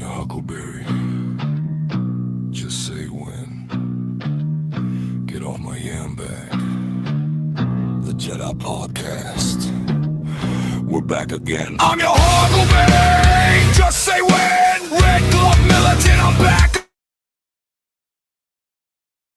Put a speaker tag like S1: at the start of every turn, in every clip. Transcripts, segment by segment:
S1: your huckleberry. Just say when. Get off my yam bag. The Jedi Podcast. We're back again. I'm your huckleberry. Just say when. Red glove militant, I'm back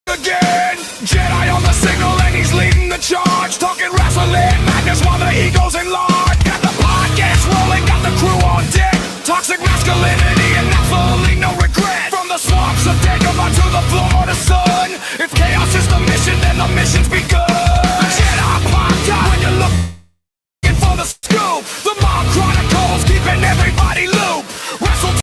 S1: again. Jedi on the signal and he's leading the charge. Talking wrestling madness while the ego's enlarged. Got the podcast rolling, got the crew on deck. Toxic masculinity and absolutely no regret. From the swamps of Dagobah to the Florida sun. If chaos is the mission, then the mission's begun. The Jedi Podcast. When you're looking for the scoop, the Mob Chronicles keeping everybody loop. Wrestle.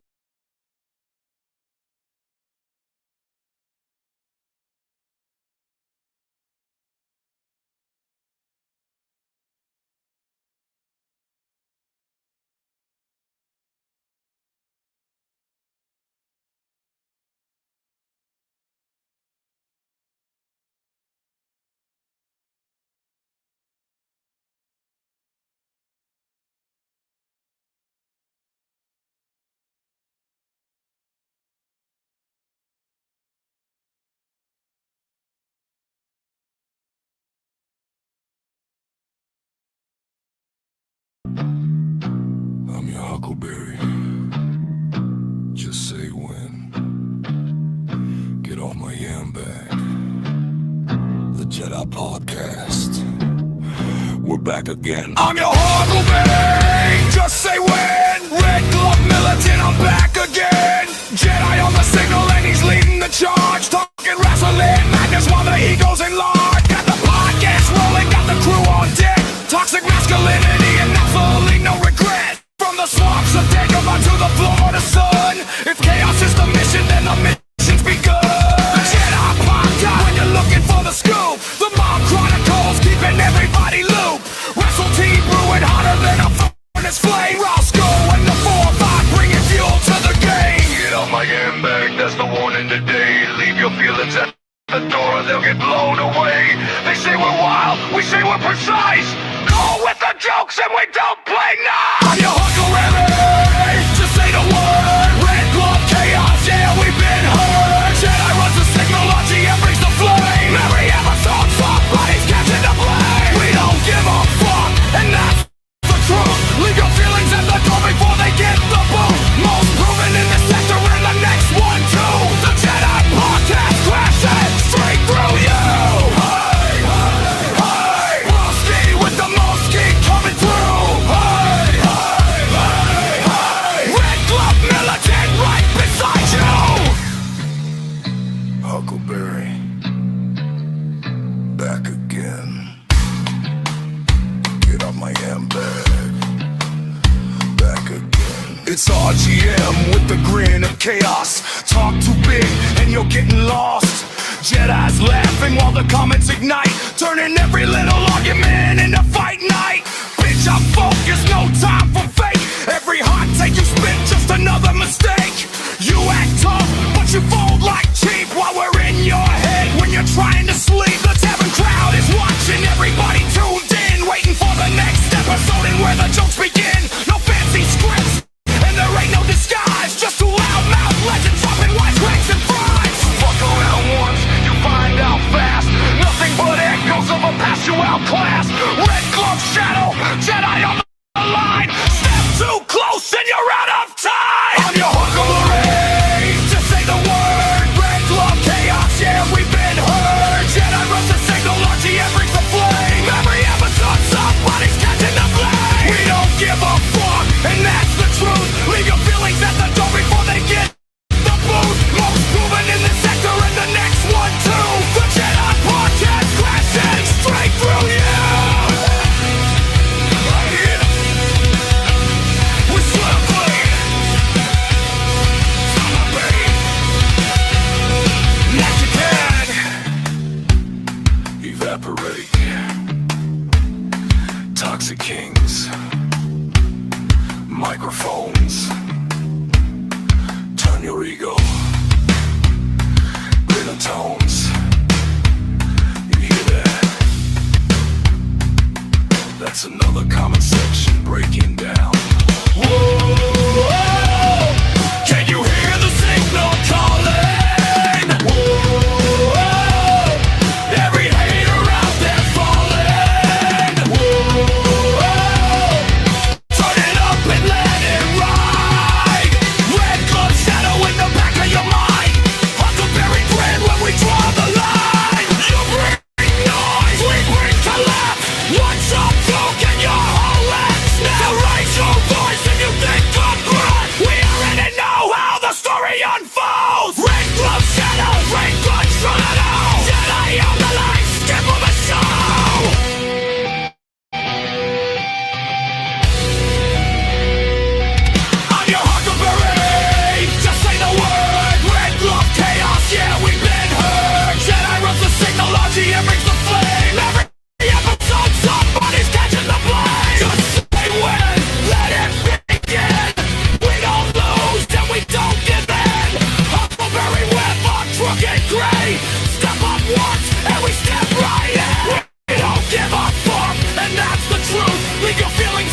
S1: I'm your huckleberry. Just say when. Get off my yam bag. The Jedi Podcast. We're back again. I'm your huckleberry. Just say when. Red glove militant, I'm back again. Jedi on the signal and he's leading the charge. Talking wrestling madness while the ego's enlarged. Got the podcast rolling, got the crew on deck. Toxic masculinity and absolutely no regret. From the swamps of Dagobah to the Florida sun. If chaos is the mission, then the mission's begun. The Jedi Podcast. When you're looking for the scoop, the Mob Chronicles keeping everybody loop. Wrestle team brewing hotter than a furnace flame. Roscoe and the 4-5 bringing fuel to the game. Get off my yam bag, that's the warning today. Leave your feelings at the door, they'll get blown away. They say we're wild, we say we're precise. Go with the jokes and we don't play nice. I'm your huckleberry. Just say the word. Red glove chaos, yeah, we've been hurt. Jedi runs the signal, RGM brings the flame. Every episode, somebody's catching the blame. We don't give a fuck, and that's the truth. Leave your feelings at the door before they get the boot. Most proven in this sector, and the next one too. The Jedi Podcast crashing straight through you. Hey, hey, hey. Rusty with the most geek coming through. Hey, hey, hey, hey. Red glove militant right beside you. Huckleberry, back again. Get off my yam bag. Back again. It's RGM with the grin of chaos. Talk too big and you're getting lost. Jedi's laughing while the comments ignite, turning every little argument into fight night. Bitch, I'm focused, no time for fake. Every hot take you spit, just another mistake. You act tough, but you fold like cheap while we're in your head when you're trying to sleep. The tavern crowd is watching, everybody tuned in, waiting for the next episode and where the jokes begin. No fancy scripts, and there ain't no disguise, just two loudmouth legends dropping wisecracks and fries. Fuck around once, you find out fast. Nothing but echoes of a past you outclass. Red glove shadow, Jedi on the line. Step too close and you're out of time. I'm your huckleberry. Just say the word. Red glove chaos, yeah, we've been hurt. Jedi runs the signal, RGM brings the flame. Every episode, somebody's catching the flame. We don't give a fuck, and that's the truth. Leave your feelings at the door before they get the boot. Most proven in the sector, and the next one too. The Jedi Podcast crashing straight through you. We're swiftly next you can evaporate. Toxic kings, microphones. Turn your ego, rhythm tones. You hear that? That's another comment section breaking down. Whoa! Can you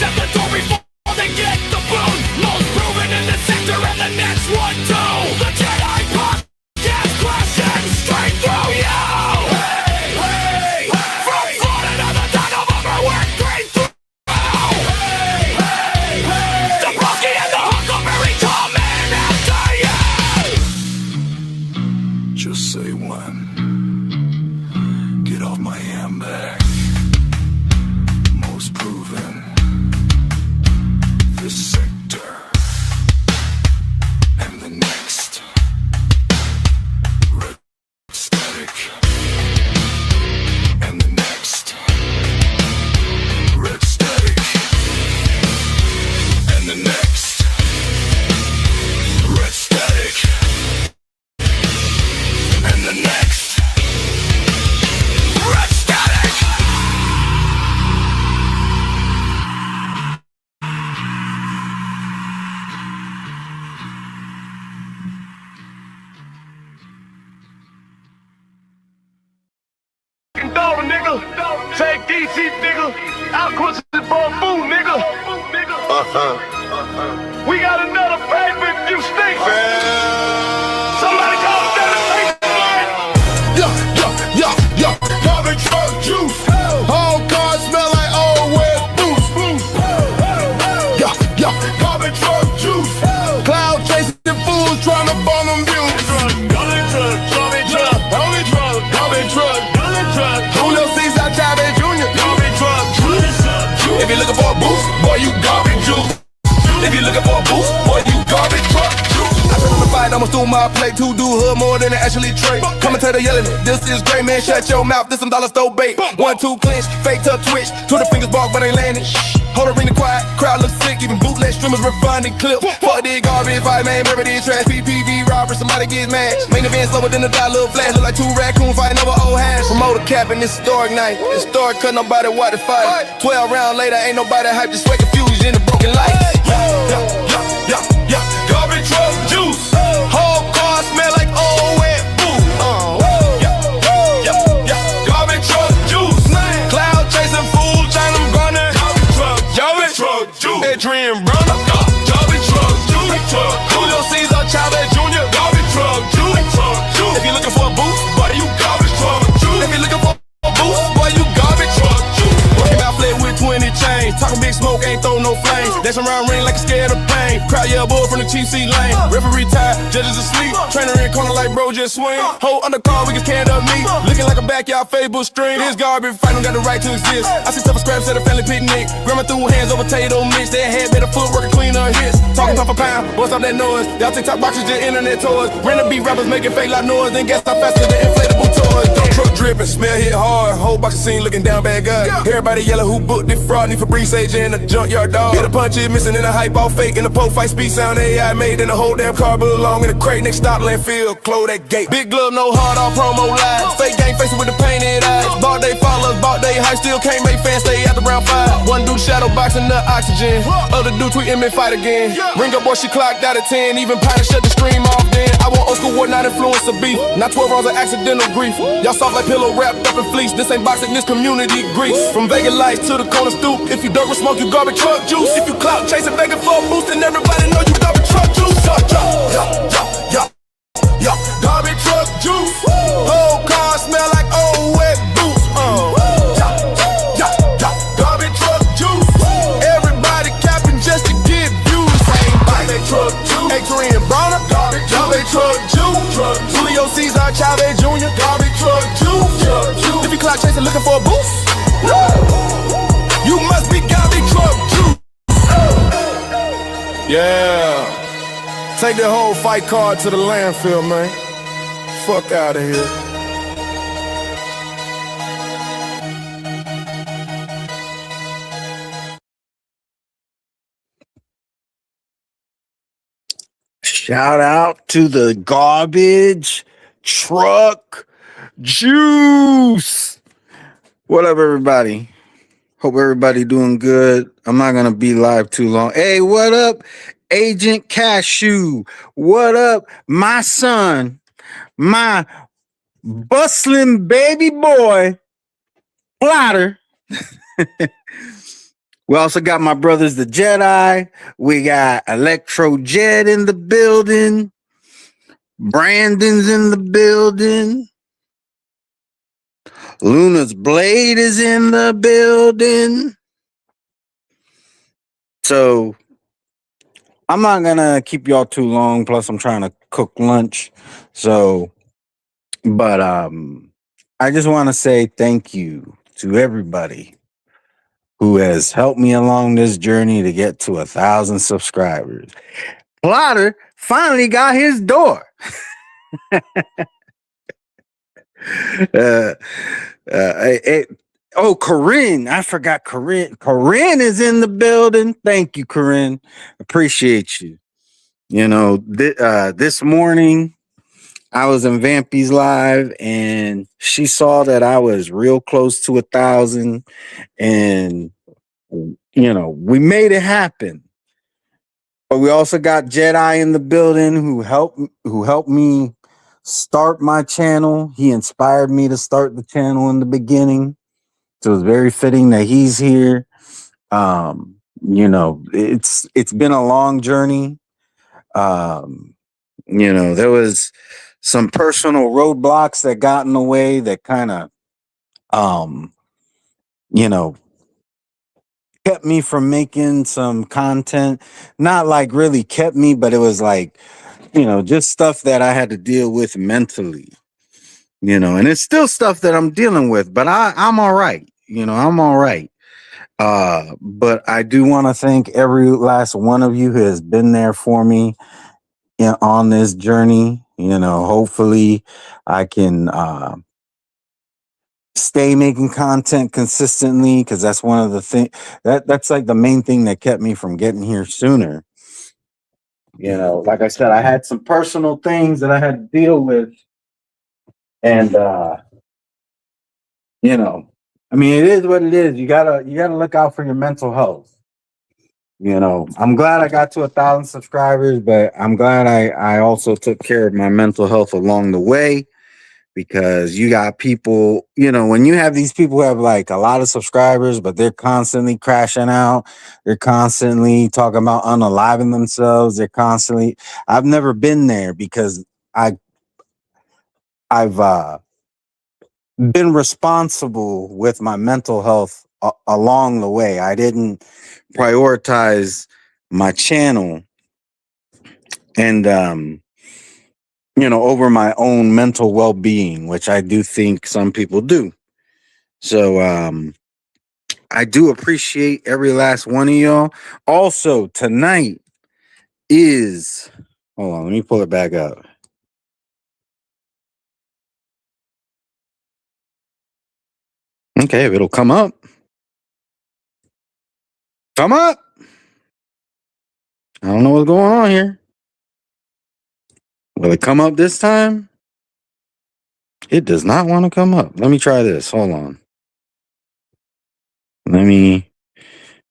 S1: at the door before they get the boon. Most proven in the sector and the next one too. The Jedi Podcast crashing straight through you. Hey, hey, hey. From Florida to the town of Overwork, green through. Hey, hey, hey. The Broski and the Huckleberry coming after you. Just say when. Get off my handbag. Most proven. This sector. And the next. Red static. And the next. Red static. And the next. Red static. And the next. Red static.
S2: Dollar, nigga. Take DC, nigga. Outquest the bamboo, nigga. We got another baby if you stink. Somebody call
S3: Yo, garbage truck juice. Whole car smell like old wet boots. Yo, garbage truck juice. Cloud chasing fools trying to burn them views. Julio Cesar Chavez Jr. If you're looking for a boost, boy, you garbage juice. If you're looking for a boost, boy, you garbage truck juice. I turned on the fight, almost threw my plate. Two do hood more than they actually trade. Commentator yelling it, this is great, man. Shut your mouth, this some dollar store bait. 1, 2 clinch, fake tuck twitch. Twitter fingers bark, but ain't landing. Hold arena quiet, crowd looks sick. Even bootleg streamers refunding clip. Fuck this garbage, fight man, murder this trash. PPV robber, somebody gets mad. Main event slower than a dollar flash. Look like 2 raccoons fighting over old hash. Promoter capping this historic night. Historic cut, nobody watch the fight. 12 rounds later, ain't nobody hype. Just sweat confusion in the broken light. Garbage truck juice. Whole car smell like old wet boo. Garbage truck juice. Cloud chasing fool, China gunning. Garbage truck juice. Adrian Brunner. Garbage truck juice. Julio Cesar Chavez Jr. Garbage truck juice. If you're looking for a boost, boy, you garbage truck juice. If you're looking for a boost, boy, you garbage truck juice. Came out flat with 20 chains. Talking big smoke, ain't throw no flames. Dancing around ring like a scared of pain. Crowd yell bull from the Chief C lane. Referee tired, judges asleep. Trainer in corner like bro just swing. Whole undercard, we can stand up me. Looking like a backyard Facebook string. This garbage fight don't got the right to exist. I see stuff scraps at a family picnic. Grandma threw hands over potato mix. They had better footwork and cleaner hits. Talking pound for pound, bust off that noise. Y'all TikTok boxes, just internet toys. Random beat rappers making fake loud noise. Then guess I'm faster than inflatable toys. Truck dripping, smell hit hard. Whole box of scene looking down bad guy. Everybody yelling who booked it fraud. Need Febreze Sage in a junkyard dog. Hit a punch it missing in a hype all fake. In the pole fight speed sound AI made in the whole damn car belong in the crate next stop landfill. Close that gate. Big glove, no hard all promo live. Fake gang facing with the painted eyes. Bought they followers, bought they hype. Still can't make fans stay after round 5. One dude shadow boxing the oxygen. Other dude tweeting me fight again. Ring up boy, she clocked out at 10. Even Pine shut the stream off then. I want old school war, not influence of beef. Not 12 rounds of accidental grief. Y'all soft like pillow wrapped up in fleece. This ain't boxing, this community grease. From Vegas lights to the corner stoop. If you dirt with smoke, you garbage truck juice. If you clout chasing Vegas for a boost, and everybody know you garbage truck juice. Garbage truck juice. Whole car smell like old wet boots. Garbage truck juice. Everybody capping just to get views. Garbage truck juice. Adrian Bronner. Garbage truck juice. Julio Cesar Chavez Jr. Garbage truck juice. If you clout chasing looking for a boost, you must be garbage truck juice. Yeah. Take that whole fight card to the landfill, man. Fuck out of here.
S4: Shout out to the garbage truck juice. What up, everybody? Hope everybody doing good. I'm not gonna be live too long. Hey, what up, Agent Cashew? What up, my son, my bustling baby boy, Plotter? We also got my brothers, the Jedi. We got Electro Jed in the building. Brandon's in the building. Luna's Blade is in the building. So I'm not gonna keep y'all too long. Plus, I'm trying to cook lunch. So, but I just want to say thank you to everybody who has helped me along this journey to get to 1,000 subscribers. Plotter finally got his door. Oh, Corinne. I forgot Corinne. Corinne is in the building. Thank you, Corinne. Appreciate you. You know, this morning I was in Vampy's live and she saw that I was real close to 1,000 and, you know, we made it happen. But we also got Jedi in the building who helped me start my channel. He inspired me to start the channel in the beginning. So it's very fitting that he's here. You know, it's been a long journey. You know, there was some personal roadblocks that got in the way that kind of you know, kept me from making some content. Not like really kept me, but it was like, you know, just stuff that I had to deal with mentally. You know, and it's still stuff that I'm dealing with, but I'm all right. You know, I'm all right. But I do want to thank every last one of you who has been there for me on this journey. You know, hopefully I can stay making content consistently, because that's one of the things that's like the main thing that kept me from getting here sooner. You know, like I said, I had some personal things that I had to deal with, and you know, I mean, it is what it is. You gotta look out for your mental health. You know, I'm glad I got to 1,000 subscribers, but I'm glad I also took care of my mental health along the way, because you got people, you know, when you have these people who have like a lot of subscribers, but they're constantly crashing out, they're constantly talking about unaliving themselves, I've never been there, because I've been responsible with my mental health along the way. I didn't prioritize my channel and you know, over my own mental well-being, which I do think some people do. So I do appreciate every last one of y'all. Also, tonight is, hold on, let me pull it back up. Okay, if it'll come up. Come up. I don't know what's going on here. Will it come up this time? It does not want to come up. Let me try this. Hold on. Let me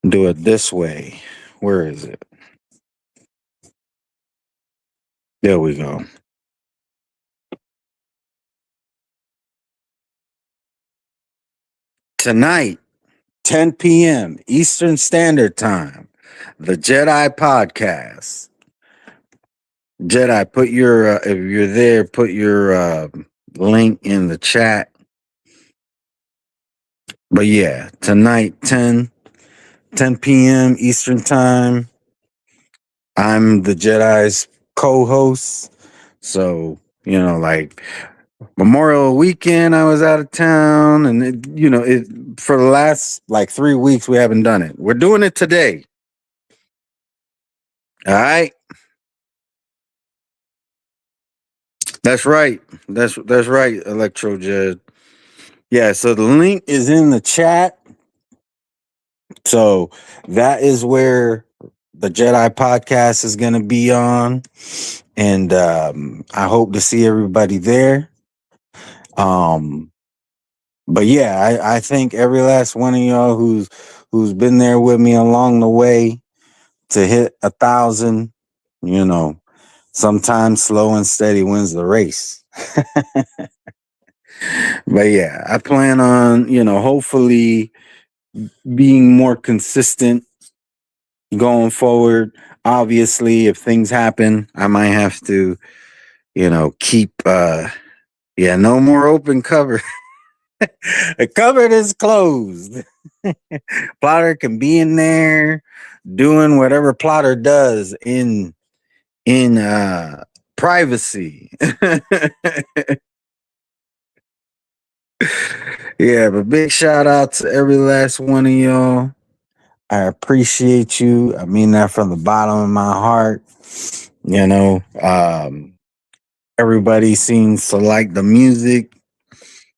S4: do it this way. Where is it? There we go. Tonight, 10 p.m. Eastern Standard Time, the Jedi Podcast. Jedi, put your, if you're there, put your link in the chat. But yeah, tonight, 10 p.m. Eastern Time. I'm the Jedi's co-host. So, you know, like Memorial weekend, I was out of town, and for the last like 3 weeks, we haven't done it. We're doing it today. All right. That's right. That's right, Electro Jed. Yeah, so the link is in the chat. So that is where the Jedi Podcast is going to be on. And I hope to see everybody there. But yeah, I thank every last one of y'all who's been there with me along the way to hit 1,000. You know, sometimes slow and steady wins the race. But yeah, I plan on, hopefully being more consistent going forward. Obviously, if things happen, I might have to, keep no more open cover. The cupboard is closed. Plotter can be in there doing whatever Plotter does in privacy. Yeah, but big shout out to every last one of y'all. I appreciate you. I mean that from the bottom of my heart. Everybody seems to like the music,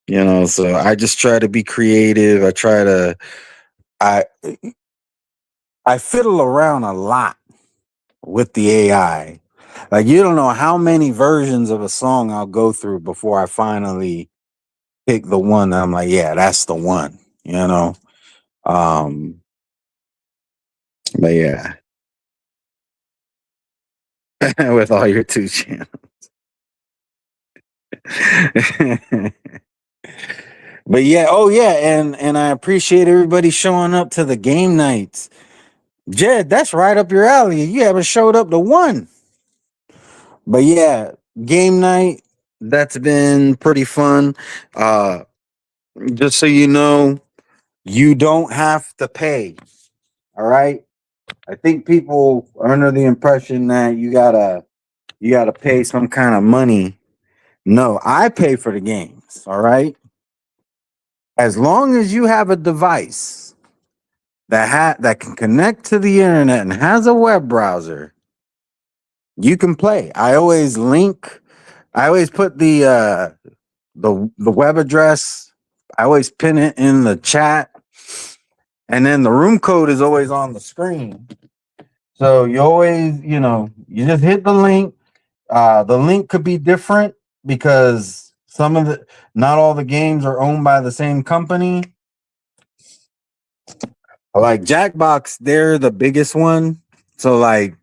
S4: so I just try to be creative. I I fiddle around a lot with the AI. Like, you don't know how many versions of a song I'll go through before I finally pick the one that I'm like, yeah, that's the one, But yeah, with all your two channels. But yeah, oh yeah, and I appreciate everybody showing up to the game nights. Jed, that's right up your alley. You haven't showed up to one. But yeah, game night, that's been pretty fun. Just so you know, you don't have to pay. All right. I think people are under the impression that you gotta pay some kind of money. No, I pay for the games. All right. As long as you have a device that can connect to the internet and has a web browser, you can play. I always put the web address. I always pin it in the chat, and then the room code is always on the screen. So you always, you just hit the link. The link could be different because not all the games are owned by the same company. Like Jackbox, they're the biggest one. So like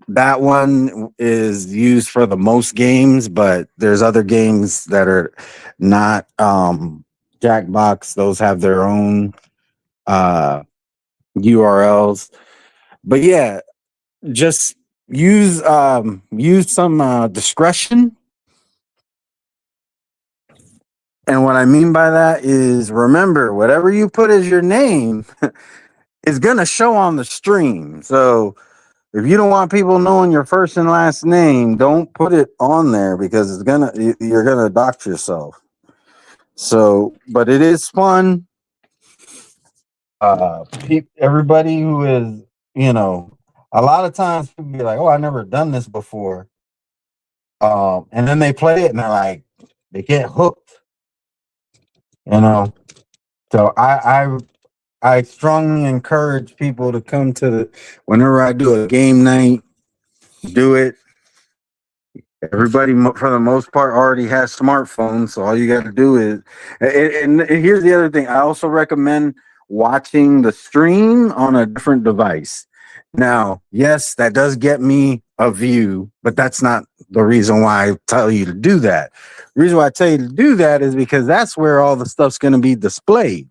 S4: that one is used for the most games, but there's other games that are not Jackbox. Those have their own URLs. But yeah, just use some discretion. And what I mean by that is, remember, whatever you put as your name is gonna show on the stream. So if you don't want people knowing your first and last name, don't put it on there because you're gonna dox yourself. So, but it is fun. Everybody who is, a lot of times people be like, "Oh, I never done this before," and then they play it and they're like, they get hooked. So I strongly encourage people to come to whenever I do a game night, do it. Everybody, for the most part, already has smartphones, so all you got to do is. And here's the other thing: I also recommend watching the stream on a different device. Now, yes, that does get me a view, but that's not the reason why I tell you to do that. The reason why I tell you to do that is because that's where all the stuff's going to be displayed.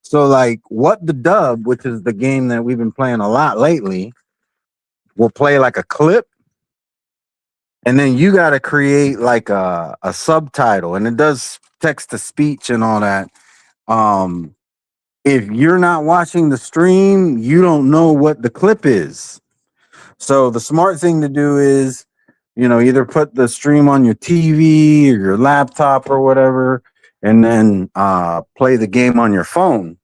S4: So, like, What the Dub, which is the game that we've been playing a lot lately, will play like a clip. And then you got to create like a subtitle, and it does text to speech and all that. If you're not watching the stream, you don't know what the clip is. So the smart thing to do is, either put the stream on your TV or your laptop or whatever, and then play the game on your phone.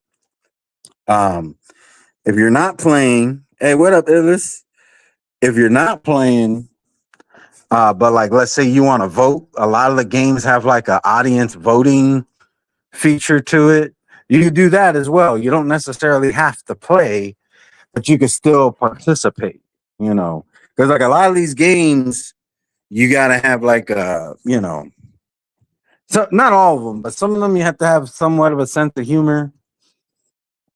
S4: If you're not playing, hey, what up, Illis? If you're not playing, but like, let's say you want to vote, a lot of the games have like an audience voting feature to it. You can do that as well. You don't necessarily have to play, but you can still participate, because like a lot of these games, you got to have like so not all of them, but some of them you have to have somewhat of a sense of humor.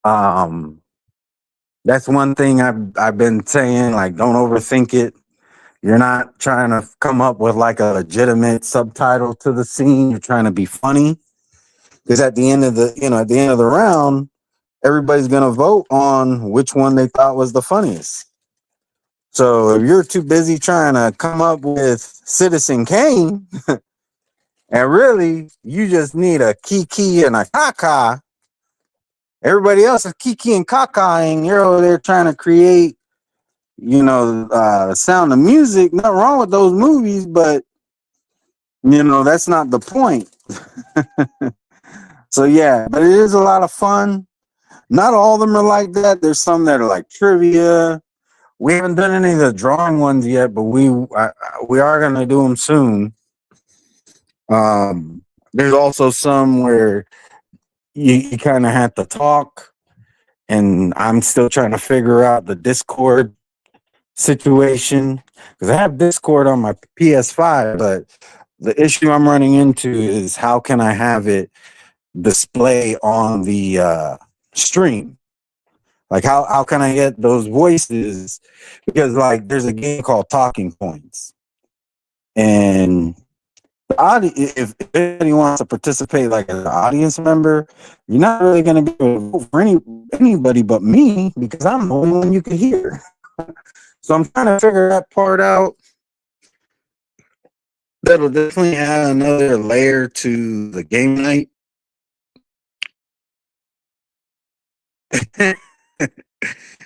S4: That's one thing I've been saying, like, don't overthink it. You're not trying to come up with like a legitimate subtitle to the scene. You're trying to be funny. Because at the end of the round, everybody's gonna vote on which one they thought was the funniest. So if you're too busy trying to come up with Citizen Kane, and really you just need a Kiki and a Kaka, everybody else is Kiki and Kaka, and you're over there trying to create, Sound of Music. Nothing wrong with those movies, but that's not the point. So yeah, but it is a lot of fun. Not all of them are like that. There's some that are like trivia. We haven't done any of the drawing ones yet, but we are gonna do them soon. There's also some where you kind of have to talk, and I'm still trying to figure out the Discord situation because I have Discord on my PS5, but the issue I'm running into is how can I have it display on the stream? Like how can I get those voices? Because like there's a game called Talking Points, and the if anybody wants to participate like as an audience member, you're not really going to be able to vote for anybody but me because I'm the only one you can hear. So I'm trying to figure that part out. That'll definitely add another layer to the game night.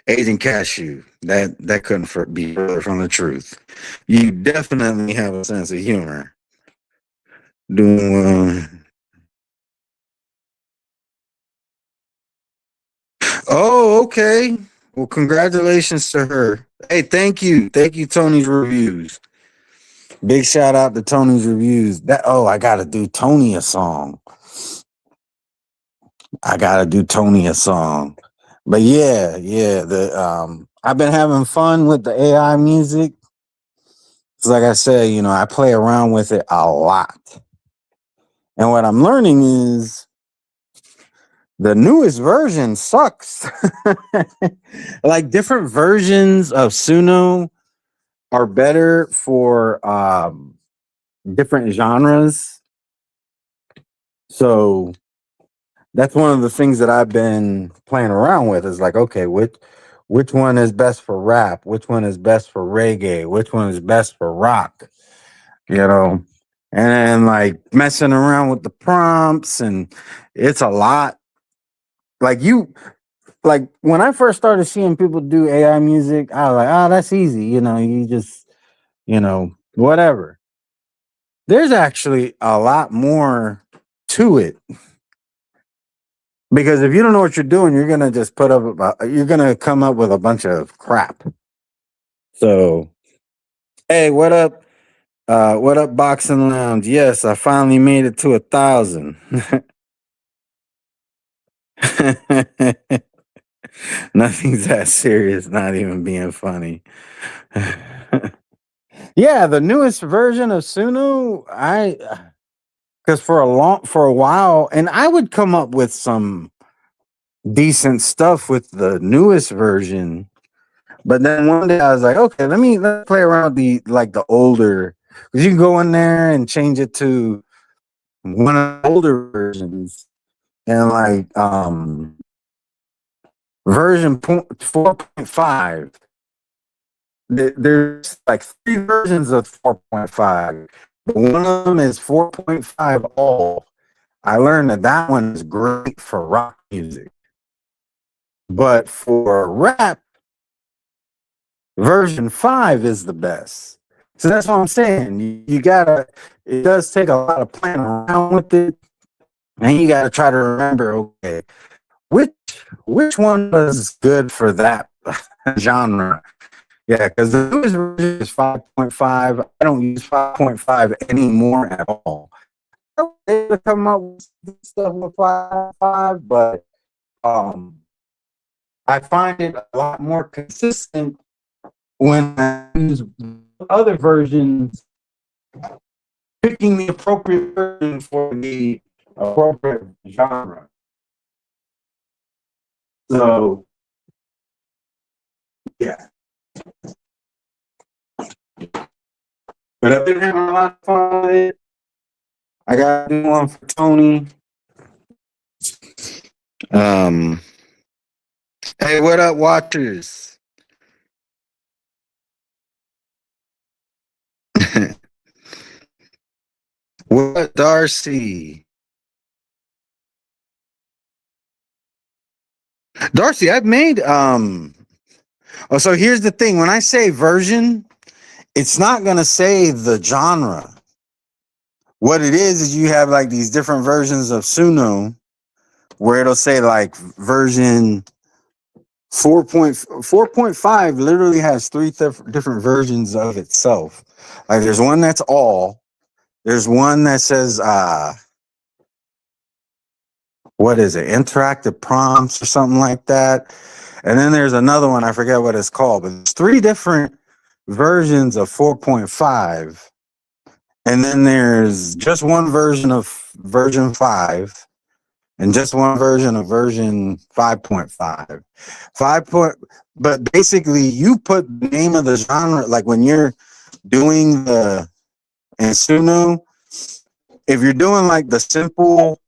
S4: Agent Cashew, that couldn't be further from the truth. You definitely have a sense of humor. Oh, okay. Well, congratulations to her. Hey, thank you, Tony's Reviews. Big shout out to Tony's Reviews. I gotta do Tony a song. But yeah, I've been having fun with the AI music. So like I said, I play around with it a lot. And what I'm learning is the newest version sucks. Like different versions of Suno are better for different genres. So that's one of the things that I've been playing around with is like, okay, which one is best for rap? Which one is best for reggae? Which one is best for rock? And then like messing around with the prompts, and it's a lot. Like when I first started seeing people do AI music, I was like, oh, that's easy. You just, whatever. There's actually a lot more to it. Because if you don't know what you're doing, you're gonna just you're gonna come up with a bunch of crap. So, hey, what up? What up, Boxing Lounge? Yes, I finally made it to 1,000. Nothing's that serious, not even being funny. Yeah, the newest version of Suno, because for a while, and I would come up with some decent stuff with the newest version, but then one day I was like, okay, let's play around with the older, because you can go in there and change it to one of the older versions, and like version 4.5. There's like 3 versions of 4.5, but one of them is 4.5 all. I learned that one is great for rock music, but for rap, version 5 is the best. So that's what I'm saying. It does take a lot of playing around with it, and you gotta try to remember, okay, which one was good for that genre. Yeah, because the newest version is 5.5. I don't use 5.5 anymore at all. They come up with stuff with 5.5, but I find it a lot more consistent when I use other versions, picking the appropriate version for the appropriate genre. So, yeah. But I've been having a lot of fun with it. I got to do one for Tony. Hey, what up, watchers? What, Darcy? Darcy, I've made Oh, so here's the thing. When I say version, it's not gonna say the genre. What it is you have like these different versions of Suno where it'll say like version 4.5 literally has three different versions of itself. Like there's one that's all, there's one that says what is it, interactive prompts or something like that. And then there's another one, I forget what it's called, but it's three different versions of 4.5. And then there's just one version of version 5 and just one version of version 5.5. 5 point, but basically you put the name of the genre, like when you're doing the in Suno, if you're doing like the simple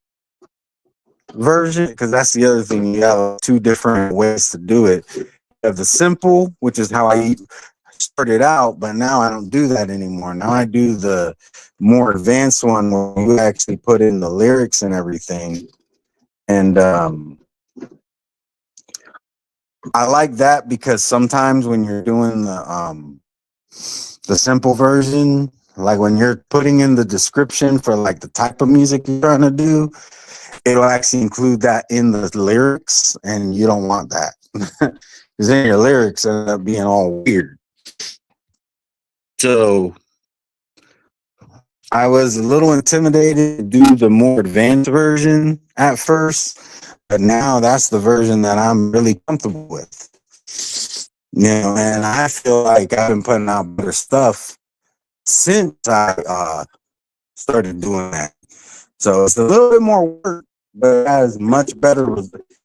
S4: version, because that's the other thing, you have two different ways to do it. You have the simple, which is how I started out, but now I don't do that anymore. Now I do the more advanced one where you actually put in the lyrics and everything. And I like that because sometimes when you're doing the simple version, like when you're putting in the description for like the type of music you're trying to do, it'll actually include that in the lyrics, and you don't want that because then your lyrics end up being all weird. So I was a little intimidated to do the more advanced version at first, but now that's the version that I'm really comfortable with. You know, and I feel like I've been putting out better stuff since I started doing that. So it's a little bit more work, but it has much better,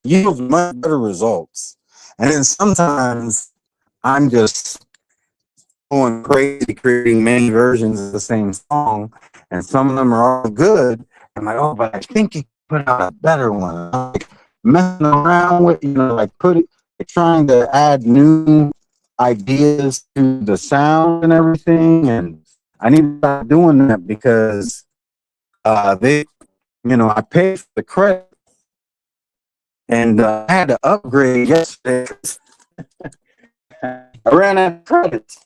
S4: yields much better results. And then sometimes I'm just going crazy creating many versions of the same song, and some of them are all good. I'm like, oh, but I think you could put out a better one. I'm like messing around with, like trying to add new ideas to the sound and everything. And I need to start doing that because they, I paid for the credit, and I had to upgrade yesterday. I ran out of credits.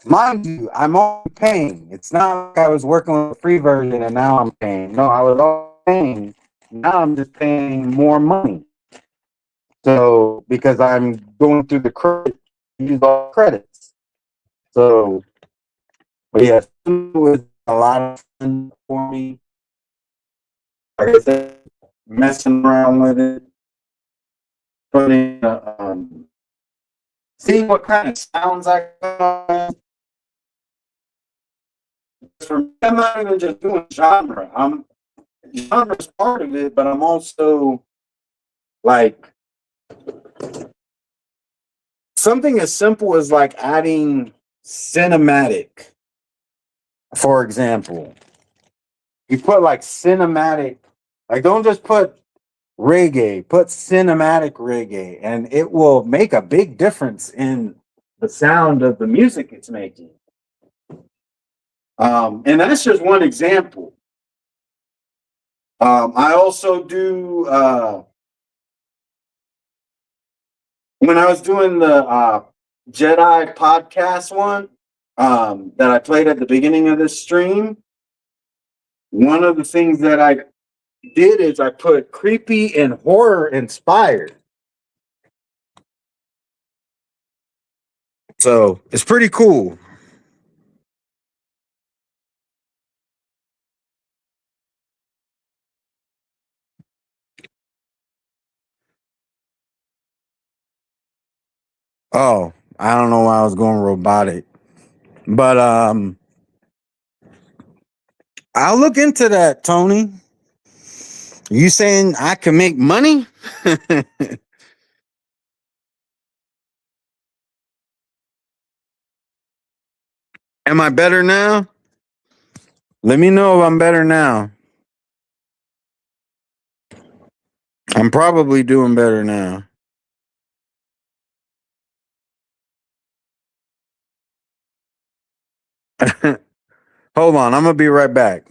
S4: Mind you, I'm only paying. It's not like I was working with a free version and now I'm paying. No, I was all paying. Now I'm just paying more money. So because I'm going through the credit, use all credits. So, but yeah, it was a lot of fun for me. Like I said, messing around with it, putting, seeing what kind of sounds I got. For me, I'm not even just doing genre. Genre's part of it, but I'm also like something as simple as like adding cinematic. For example, you put like cinematic, like don't just put reggae, put cinematic reggae, and it will make a big difference in the sound of the music it's making. And that's just one example. I also do when I was doing the Jedi podcast one that I played at the beginning of this stream. One of the things that I did is I put creepy and horror inspired. So it's pretty cool. Oh, I don't know why I was going robotic. But I'll look into that, Tony. You saying I can make money? Am I better now? Let me know if I'm better now. I'm probably doing better now. Hold on, I'm gonna be right back.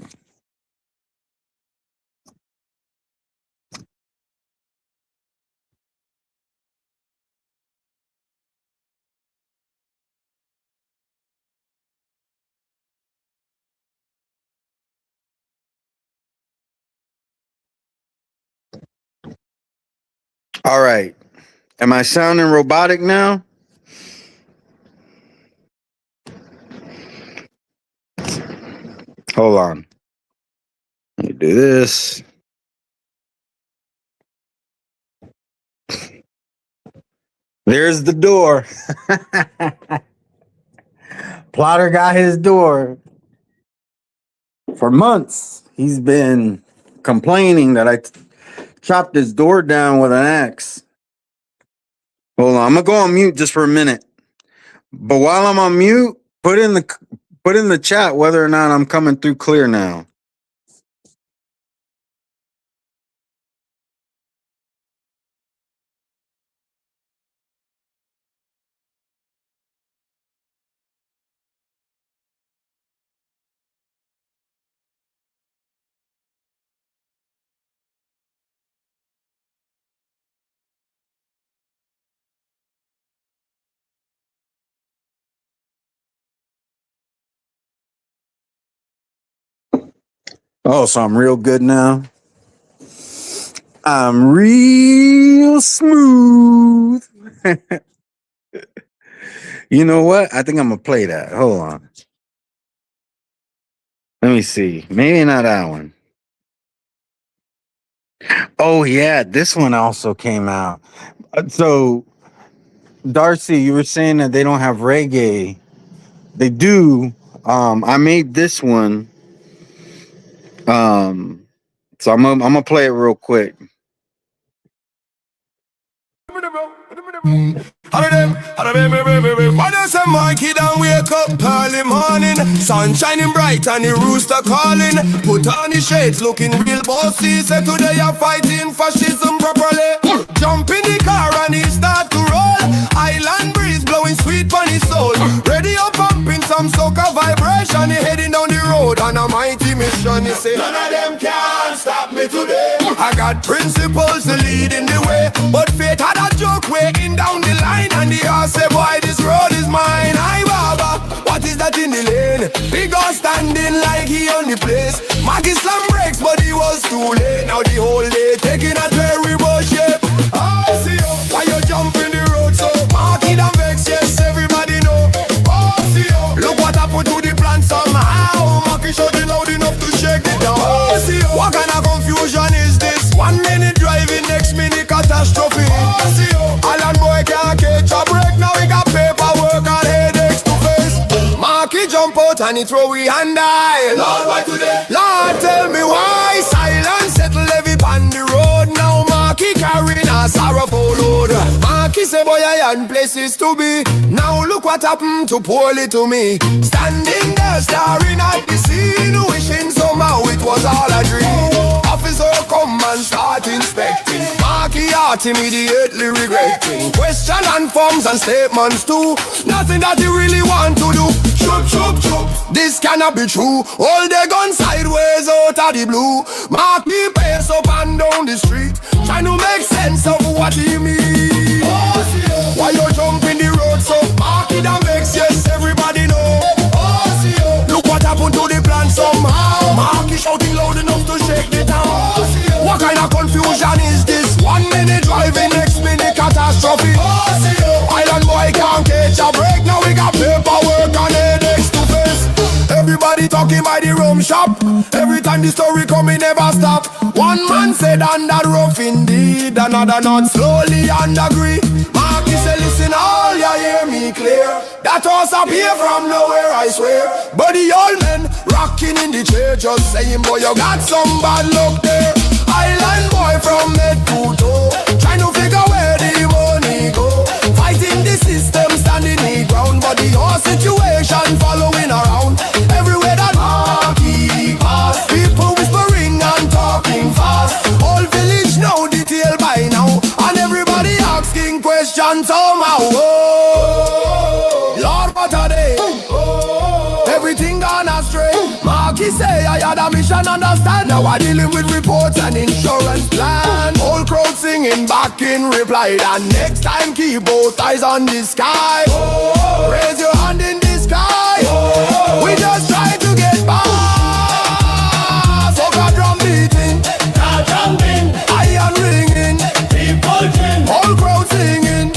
S4: All right. Am I sounding robotic now? Hold on. Let me do this. There's the door. Plotter got his door. For months, he's been complaining that I chopped his door down with an axe. Hold on, I'm gonna go on mute just for a minute. But while I'm on mute, put in the chat whether or not I'm coming through clear now. Oh, so I'm real good now. I'm real smooth. You know what? I think I'm gonna play that. Hold on. Let me see. Maybe not that one. Oh yeah, this one also came out. So Darcy, you were saying that they don't have reggae. They do. I made this one. So I'm gonna play it real quick.
S3: Why does a monkey down wake up early morning? Sun shining bright and the rooster calling. Put on the shades looking real bossy. Say today you're fighting fascism properly. Jump in the car and he start to roll. Island breeze blowing sweet on his soul. Radio pumping some soca vibration. He heading down the road on a mighty mission. He say none of them can stop me today. I got principles to lead in the way, but fate had a joke waiting down the line. And the horse say, boy, this road is mine. Aye, Baba, what is that in the lane? Big guy standing like he on the place. Maggie slam brakes, but he was too late. Now the whole day taking a terrible shape. Oh, see you, why you jumping the road so? Marky and vex, yes, everybody know. Oh, see you, look what happened to the plan somehow. Marky shot it loud enough to shake it down. Oh, see you, what kind of confusion is this? 1 minute driving, next minute catastrophe. Oh, see you, Alan boy can't catch a break. Now we got paperwork and headaches to face. Marky jump out and he throw we hand high. Lord, why today? Lord, tell me why. Silence settle every on the road. Now Marky carrying a sorrowful load. Marky say, boy, I had places to be. Now look what happened to poor little me. Standing there staring at the scene, wishing somehow it was all a dream. Officer come and start inspecting. Marky heart immediately regretting. Question and forms and statements too. Nothing that he really want to do. Chup, chup, chup. This cannot be true. All the guns sideways out of the blue. Marky pace up and down the street, trying to make sense of what he mean. Oh, why you jump in the road so? Marky that makes yes, everybody know. Oh, look what happened to the plan somehow. Marky shouting loud enough to shake the town. What kind of confusion is this? 1 minute driving, next minute catastrophe. Island boy can't catch a break. Now we got paperwork and headaches to face. Everybody talking by the rum shop. Every time the story come, it never stop. One man said under rough indeed, another not slowly and agree. Marky say, listen all, you hear me clear. That was up here from nowhere, I swear. But the old men rocking in the chair, just saying, boy, you got some bad luck there. Island boy from head to toe, trying to figure where the money go. Fighting the system, standing the ground, but the whole situation following around. Everywhere that Marky pass, people whispering and talking fast. Whole village know the tale. she say I had a mission, understand. Now I dealing with reports and insurance plan. Whole crowd singing back in reply. And next time keep both eyes on the sky. Raise your hand in the sky. We just try to get by. Soca drum beating, iron ringing, whole crowd singing,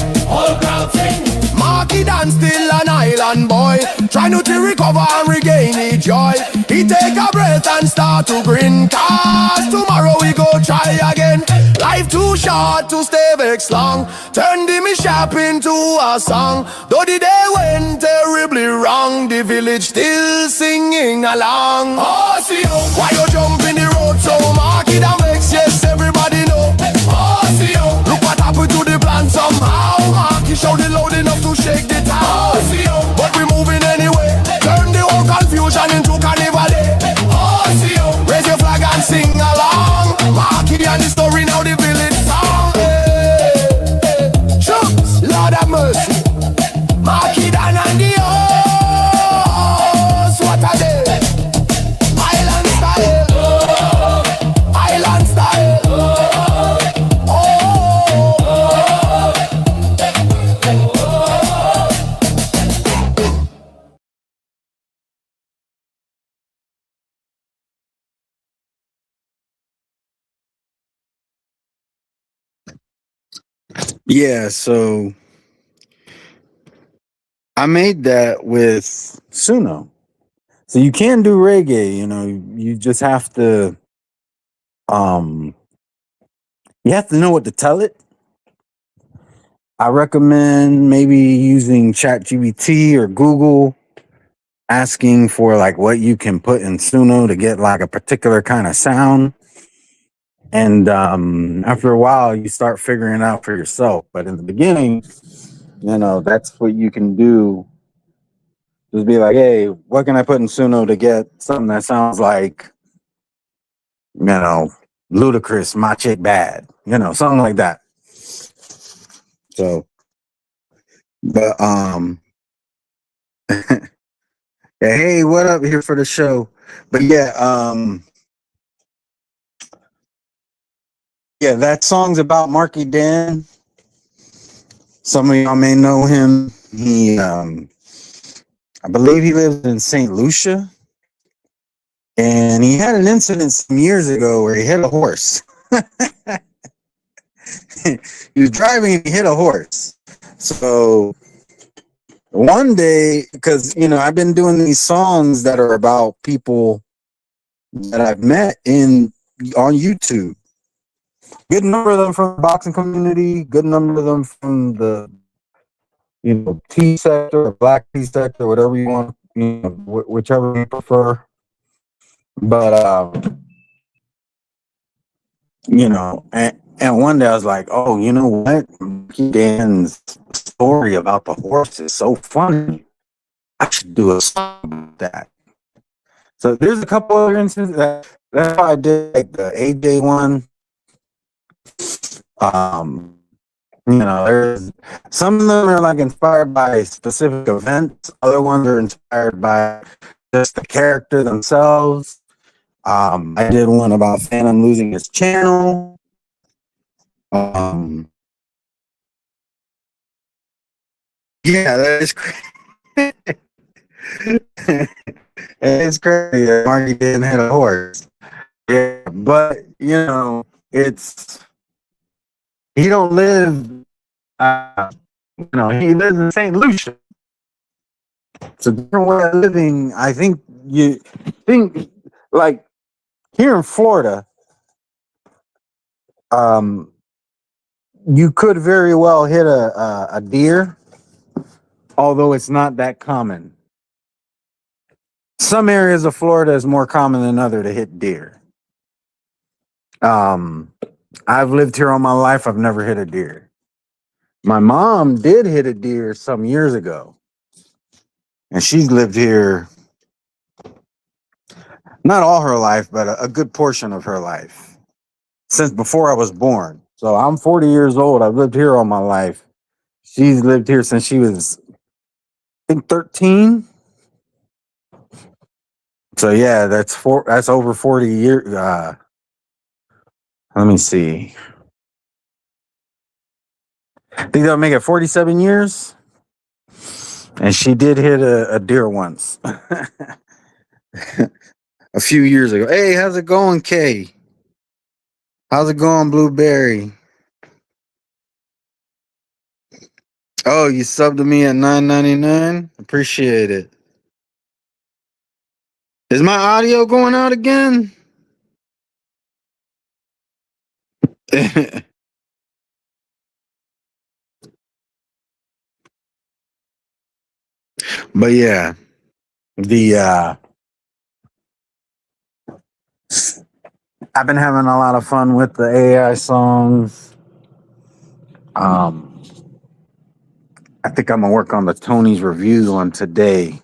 S3: Marky Dan still an island boy, trying to recover and regain his joy. He take a breath and start to grin, cause tomorrow we go try again. Life too short to stay vexed long. Turn the mishap into a song. Though the day went terribly wrong, the village still singing along. Oh, see you, why you jump in the road so Marky Dan vex? Yes, everybody know. Oh, see you, look what happened to the plan somehow. Marky shouted loud enough to shake the town. Oh, see you, but we moving anyway. Turn the whole confusion into carnival day. Oh, see you, raise your flag and sing along. Marky and the story now the village song. Shucks, Lord have mercy. Marky Dan and the host, what a day. Island style, island style.
S4: Yeah, so I made that with Suno. So you can do reggae, you know, you just have to you have to know what to tell it. I recommend maybe using ChatGPT or Google, asking for like what you can put in Suno to get like a particular kind of sound. And after a while, you start figuring it out for yourself. But in the beginning, you know, that's what you can do. Just be like, hey, what can I put in Suno to get something that sounds like, you know, Ludacris, My Chick Bad, you know, something like that. So, but yeah, hey, what up here for the show? But yeah, yeah, that song's about Marky Dan. Some of y'all may know him. He, I believe he lives in St. Lucia. And he had an incident some years ago where he hit a horse. He was driving and he hit a horse. So one day, because, you know, I've been doing these songs that are about people that I've met on YouTube. Good number of them from the boxing community, good number of them from the, you know, T sector or black T sector, whatever you want, you know, whichever you prefer. But you know, and one day I was like, oh, you know what? Dan's story about the horse is so funny. I should do a song about that. So there's a couple other instances that's why I did like the AJ one. You know, there's some of them are like inspired by specific events. Other ones are inspired by just the character themselves. I did one about Phantom losing his channel. Yeah, that is crazy. It's crazy that Marky didn't hit a horse. Yeah, but you know, he don't live. You know, he lives in St. Lucia. It's a different way of living. I think like here in Florida, you could very well hit a deer, although it's not that common. Some areas of Florida is more common than other to hit deer. I've lived here all my life. I've never hit a deer. My mom did hit a deer some years ago, and she's lived here not all her life, but a good portion of her life since before I was born. So I'm 40 years old. I've lived here all my life. She's lived here since she was, I think, 13. So yeah, that's over 40 years. Let me see. I think that'll make it 47 years. And she did hit a deer once. A few years ago. Hey, how's it going, Kay? How's it going, Blueberry? Oh, you subbed to me at $9.99? Appreciate it. Is my audio going out again? But yeah, I've been having a lot of fun with the AI songs. I think I'm gonna work on the Tony's reviews one today,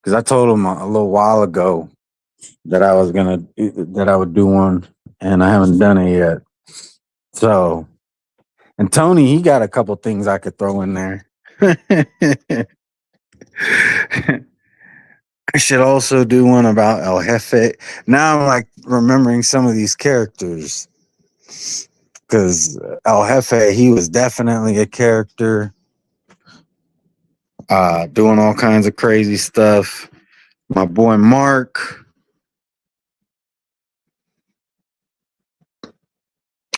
S4: because I told him a little while ago that I would do one, and I haven't done it yet. So, and Tony, he got a couple things I could throw in there. I should also do one about El Jefe. Now I'm like remembering some of these characters, because El Jefe, he was definitely a character, doing all kinds of crazy stuff. My boy Mark.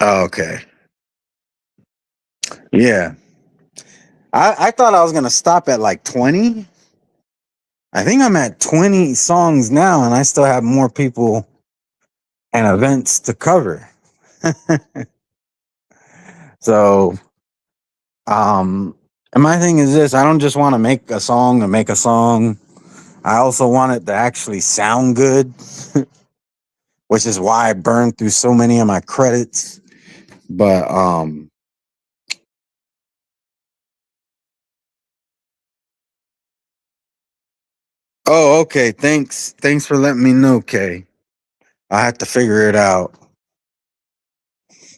S4: Oh, okay. Yeah. I thought I was going to stop at like 20. I think I'm at 20 songs now, and I still have more people and events to cover. So, and my thing is this: I don't just want to make a song to make a song. I also want it to actually sound good, which is why I burned through so many of my credits. But oh, okay. Thanks for letting me know, Kay. I have to figure it out.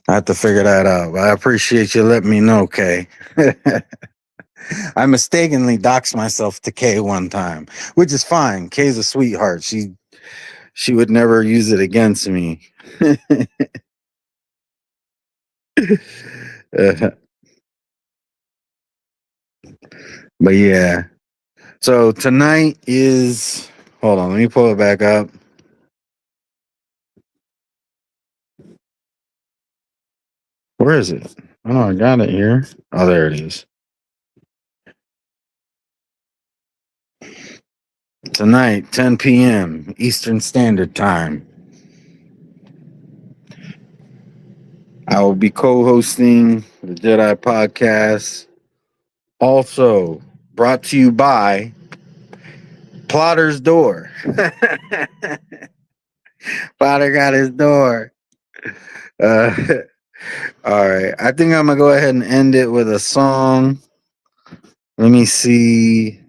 S4: I have to figure that out. I appreciate you letting me know, Kay. I mistakenly doxed myself to Kay one time, which is fine. Kay's a sweetheart. She would never use it against me. But yeah. So tonight is, hold on, let me pull it back up. Where is it? Oh, I got it here. Oh, there it is. Tonight, 10 p.m. Eastern Standard Time. I will be co-hosting the Jedi Podcast. Also brought to you by Plotter's Door. Plotter got his door. All right. I think I'm going to go ahead and end it with a song. Let me see.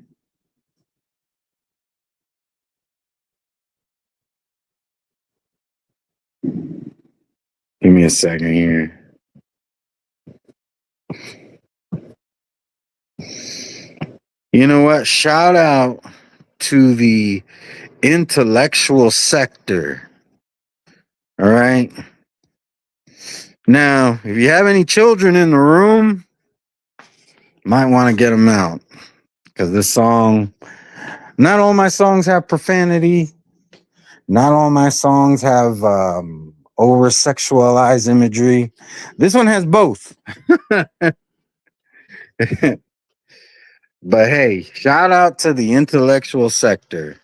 S4: Give me a second here. You know what? Shout out to the intellectual sector. All right. Now, if you have any children in the room, might want to get them out, because this song, not all my songs have profanity. Not all my songs have over sexualized imagery. This one has both. But hey, shout out to the intellectual sector.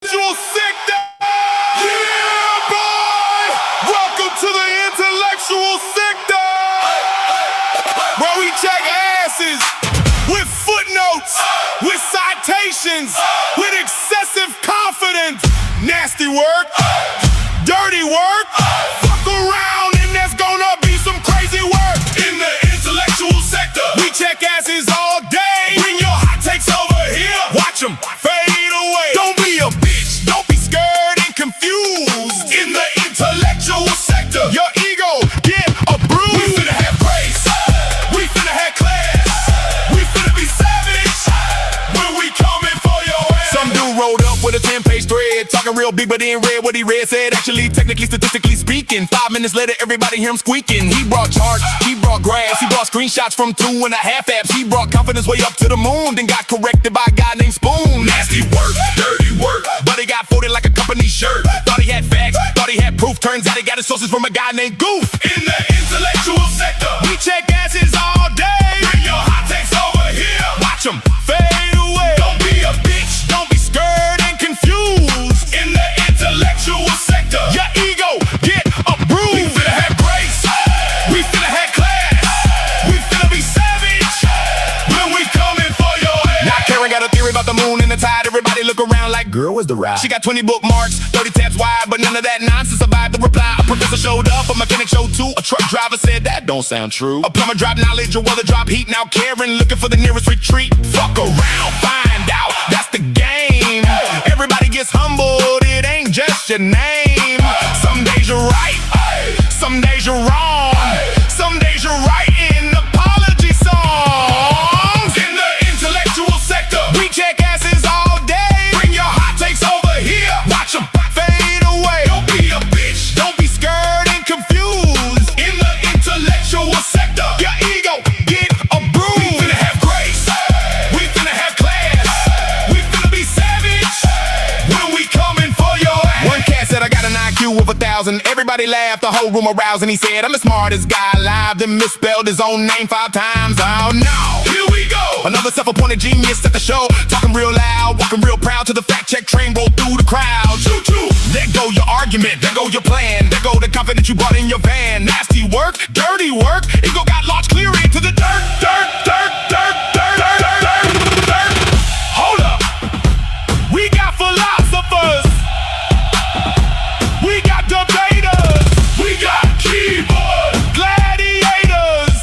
S3: Intellectual sector! Yeah, boy! Welcome to the intellectual sector! Where we check asses with footnotes, with citations, with excessive confidence. Nasty work, dirty work, fuck around and there's gonna be some crazy work. In the intellectual sector, we check asses all day. Bring your hot takes over here, watch them fade away. Don't be a bitch, don't be scared and confused. In the intellectual sector, your ego get a bruise. We finna have grace, we finna have class, we finna be savage when we coming for talking real big, but he ain't read what he read. Said actually, technically, statistically speaking, 5 minutes later, everybody hear him squeaking. He brought charts, he brought graphs, he brought screenshots from 2.5 apps. He brought confidence way up to the moon, then got corrected by a guy named Spoon. Nasty work, dirty work, but he got folded like a company shirt. Thought he had facts, thought he had proof. Turns out he got his sources from a guy named Goof. In the intellectual sector, we check asses all day. Bring your hot takes over here. Watch them fade away. Don't be a bitch, don't be scared and confused. In the intellectual sector, your ego get a bruise. We finna have grace, we finna have class, we finna be savage when we coming for your ass. Now Karen got a theory about the moon and the tide. Everybody look around like, girl, where's the ride? She got 20 bookmarks, 30 tabs wide, but none of that nonsense survived the reply. A professor showed up, a mechanic showed too. A truck driver said that don't sound true. A plumber dropped knowledge, a welder dropped heat. Now Karen looking for the nearest retreat. Fuck around, find out, that's the game. Everybody gets humbled, it ain't just your name. Some days you're right, some days you're wrong. Some days you're writing apology songs. In the intellectual sector, we check asses all day. Bring your hot takes over here. Watch them fade away. Don't be a bitch, don't be scared and confused. In the intellectual sector, your ego get a bruise. We finna have grace, we finna have class, we finna be savage when we coming for your ass. One cat said I got an IQ of 1,000. Everybody laughed, the whole room aroused, and he said I'm the smartest guy alive. Then misspelled his own name 5 times. Oh no, here we go. Another self-appointed genius at the show, talking real loud, walking real proud till the fact check train rolled through the crowd. Choo choo. There go your argument, there go your plan, there go the confidence you brought in your van. Nasty work, dirty work, ego got launched clear into the dirt, dirt, dirt, dirt, dirt, dirt, dirt, dirt, dirt. Hold up, we got philosophers, we got debaters, we got keyboard gladiators,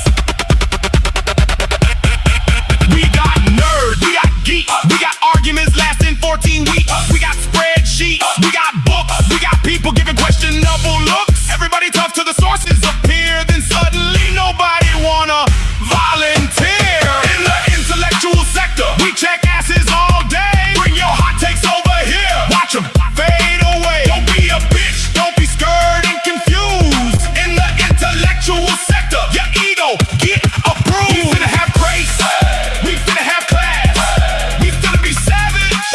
S3: we got nerds, we got geeks, we got arguments lasting 14 weeks, we got spreadsheets, we got books, we got people giving questionable looks. Everybody tough till the sources appear, then suddenly nobody wanna volunteer. In the intellectual sector, we check asses all day. Bring your hot takes over here. Watch them fade away. Don't be a bitch, don't be scared and confused. In the intellectual sector, your ego get a bruise. We finna have grace, we finna have class, we finna be savage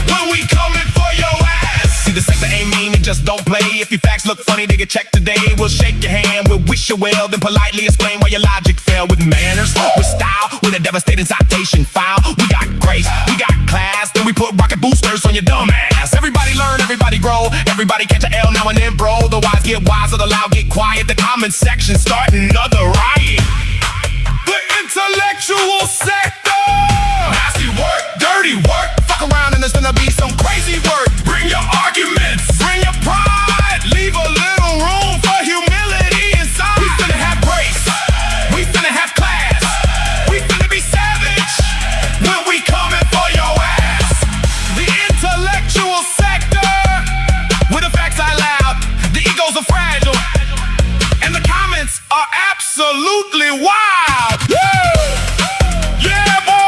S3: when we coming for your ass. See, the sector ain't mean, it just don't play. If your facts look funny, they get checked today. We'll shake your hand, we'll wish you well, then politely explain why your logic failed. With manners, with style, with a devastating citation file. We got grace, we got class, then we put rocket boosters on your dumb ass. Everybody learn, everybody grow, everybody catch a L now and then, bro. The wise get wiser, the loud get quiet. The comment section start another riot. The intellectual sector. Nasty work, dirty work. Fuck around and there's gonna be some crazy work. Bring your arguments, bring your pride. Leave a little room for humility inside. We finna have grace, we finna have class, we finna be savage when we coming for your ass. The intellectual sector, with the facts out loud, the egos are fragile, and the comments are absolutely wild. Woo! Yeah, boy!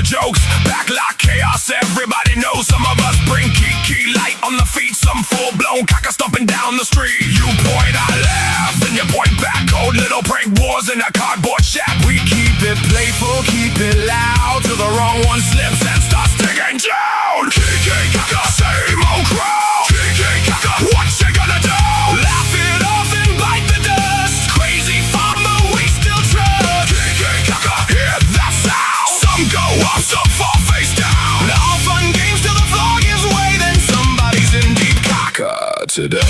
S3: Jokes, back like chaos, everybody knows. Some of us bring key light on the feet, some full-blown caca stomping down the street. You point, I laugh, then you point back. Old little prank wars in a cardboard shack. We keep it playful, keep it loud, till the wrong one slips and starts digging down. Kiki caca, same old crowd. Kiki caca, what you gonna do? Laugh it off and bite the dust. Crazy farmer, we still trust. Kiki caca, hear that sound. Some go up, some fall face down. All fun games till the floor gives way. Then somebody's in deep caca today.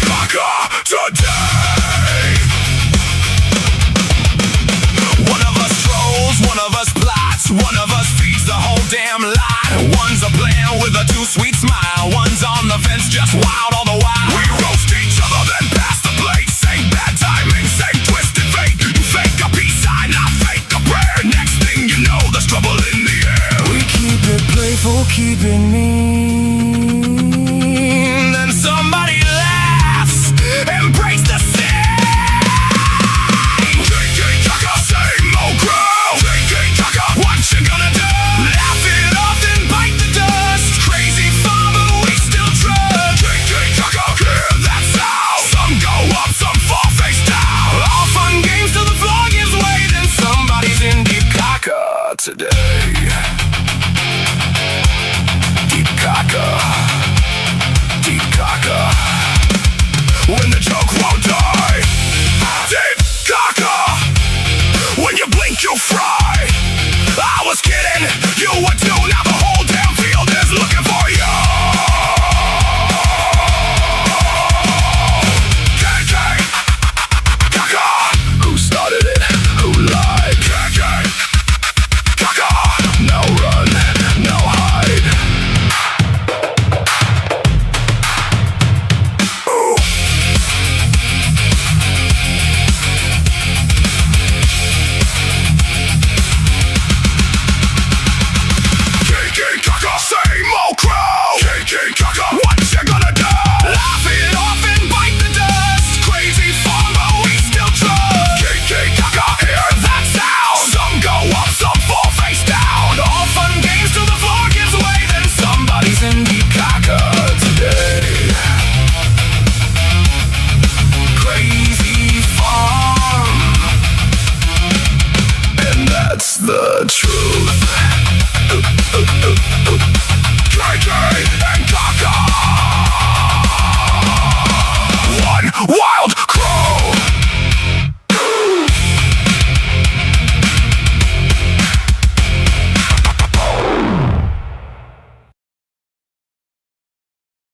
S3: Caca
S1: today. One of us trolls, one of us plots, one of us feeds the whole damn lot. One's a player with a too sweet smile, one's on the fence just wild all the while. We roast each other then pass the plate. Same bad timing, same twisted fate. You fake a peace sign, I fake a prayer. Next thing you know, there's trouble in the air. We keep it playful, keep it mean. Then somebody laughs and breaks the scene. Same old crow. What you gonna do? Laugh it off and bite the dust. Crazy fun, but we still trust. Yeah, that's how. Some go up, some fall face down. All fun games till the floor gives way. Then somebody's in deep caca today. Deep caca. Deep caca. When the joke won't die. Deep caca. When you blink, you fry. I was kidding, you were too. Now the whole damn field is looking for you. KK, Kaka. Who started it? Who lied? KK, Kaka. No run, no hide. Ooh. Same old crow. KK Kaka. What you gonna do? Laugh it off and bite the dust. Crazy fun, but we still trust. KK Kaka. Hear that sound. Some go up, some fall face down. All fun games till the floor gives way. Then somebody's in deep caca today. Crazy fun, and that's the truth. KK and Kaka. One.